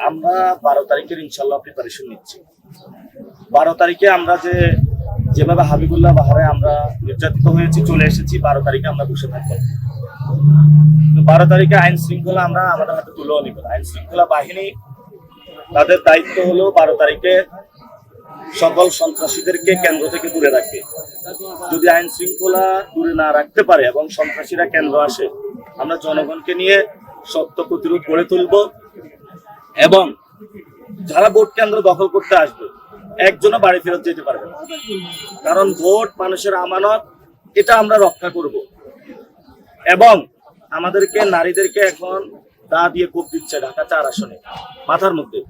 আমরা 12 তারিখের ইনশাল্লাহ প্রিপারেশন নিচ্ছি। 12 তারিখে আমরা যেভাবে হাবিবুল্লাহ বাহারে আমরা নির্যাতিত হয়েছি, চলে এসেছি, 12 তারিখে আমরা বসে থাকবো। 12 তারিখে আইন শৃঙ্খলা আমরা আমাদের হাতে তুলেও নিব। আইন শৃঙ্খলা বাহিনী তাদের দায়িত্ব হলো 12 তারিখে সকল সন্ত্রাসীদেরকে কেন্দ্র থেকে দূরে রাখবে। যদি আইন শৃঙ্খলা দূরে না রাখতে পারে এবং সন্ত্রাসীরা কেন্দ্র আসে, আমরা জনগণকে নিয়ে শক্ত প্রতিরোধ গড়ে তুলব এবং যারা ভোট কেন্দ্র দখল করতে আসবে একজনও বাড়ি ফেরত যেতে পারবে না। কারণ ভোট মানুষের আমানত, এটা আমরা রক্ষা করব। এবং আমাদেরকে নারীদেরকে এখন দা দিয়ে কোপ দিচ্ছে ঢাকা 4 আসনে মাথার মধ্যে।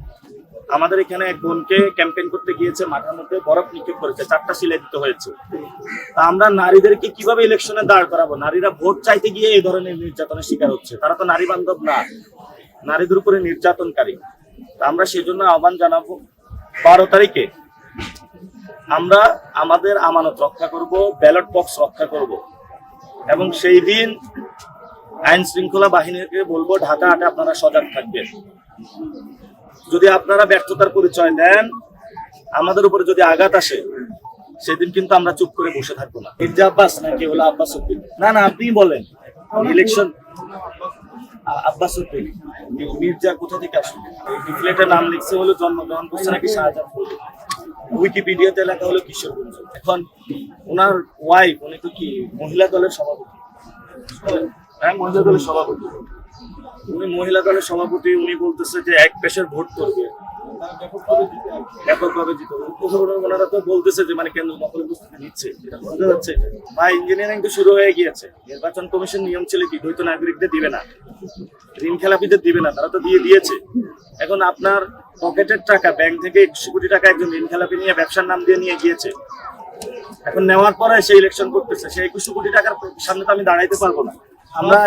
আমাদের এখানে এক বোনকে ক্যাম্পেইন করতে গিয়েছে, মাথার মধ্যে বরফ নিক্ষেপ করেছে, 4টা সিলাই দিতে হয়েছে। তা আমরা নারীদেরকে কিভাবে ইলেকশনে দাঁড় করাবো? নারীরা ভোট চাইতে গিয়ে এই ধরনের নির্যাতনের শিকার হচ্ছে। তারা তো নারী বান্ধব না, নারীদের উপরে নির্যাতনকারী। তা আমরা সেই জন্য আহ্বান জানাবো, 12 তারিখে আমরা আমাদের আমানত রক্ষা করব, ব্যালট বক্স রক্ষা করব এবং সেই দিন আইন শৃঙ্খলা বাহিনীকে বলবো ঢাকা হাটে আপনারা সজাগ থাকবেন। যদি আপনারা ব্যর্থতার পরিচয় দেন, আমাদের উপরে যদি আঘাত আসে, সেদিন কিন্তু আমরা চুপ করে বসে থাকবো না। মির্জা আব্বাস নাকি হলো আব্বাস উদ্দিন? না না, আপনি বলেন। ইলেকশন আব্বাস উদ্দিন মির্জা কোথা থেকে আসবে? ডিফ্লেটের নাম লিখছে হলো জন্মগ্রহণ করছে নাকি শাহজাহান, উইকিপিডিয়াতে লেখা হলো কিশোরগঞ্জ। এখন ওনার ওয়াইফ, উনি তো কি মহিলা দলের সভাপতি? হ্যাঁ, মহিলা দলের সভাপতি। উনি মহিলা দলের সভাপতি, উনি বলতেছে যে এক পেশার ভোট করবে, ব্যাপকভাবে জিতে। ওনারা তো বলতেছে যে মানে কেন্দ্র দখলের প্রস্তুতি নিচ্ছে, এটা বোঝা যাচ্ছে। বা ইঞ্জিনিয়ারিং তো শুরু হয়ে গিয়েছে। নির্বাচন কমিশন নিয়ম ছিল কি, দ্বৈত নাগরিকদের দিবে না, ঋণ খেলাপিদের দিবে না, তারা তো দিয়ে দিয়েছে। এখন আপনার পকেটের টাকা, ব্যাংক থেকে 100 কোটি টাকা একজন ঋণ খেলাপি নিয়ে ব্যবসার নাম দিয়ে নিয়ে গিয়েছে। এখন নেওয়ার পরে সে ইলেকশন করতেছে, সেই 21 কোটি টাকার সামনে তো আমি দাঁড়াইতে পারবো না। আমরা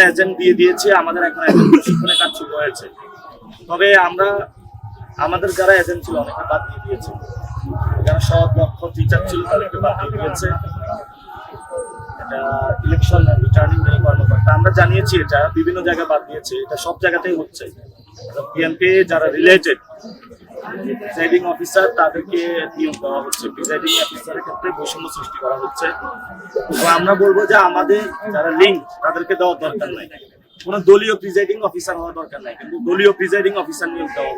এজেন্ট দিয়ে দিয়েছি, আমাদের এখন এজেন্ট প্রশিক্ষণের কাজ শুরু হয়েছে। তবে আমাদের যারা এজেন্ট ছিল অনেকে বাদ দিয়ে দিয়েছে, যারা সৎ দক্ষ টিচার ছিল তাদেরকে বাদ দিয়ে দিয়েছে। এটা ইলেকশন রিটার্নিং কর্মকর্তা, আমরা জানিয়েছি এটা বিভিন্ন জায়গায় বাদ দিয়েছে, এটা সব জায়গাতেই হচ্ছে। বিএনপি যারা রিলেটেড প্রিজাইডিং অফিসার তাদেরকে নিয়োগ দেওয়া হচ্ছে, প্রিজাইডিং অফিসারের ক্ষেত্রে বৈষম্য সৃষ্টি করা হচ্ছে। তো আমরা বলবো যে আমাদের যারা লিঙ্ক তাদেরকে দেওয়ার দরকার নাই, কোনো দলীয় প্রিজাইডিং অফিসার হওয়ার দরকার নাই, কিন্তু দলীয় প্রিজাইডিং অফিসার নিয়োগ দেওয়া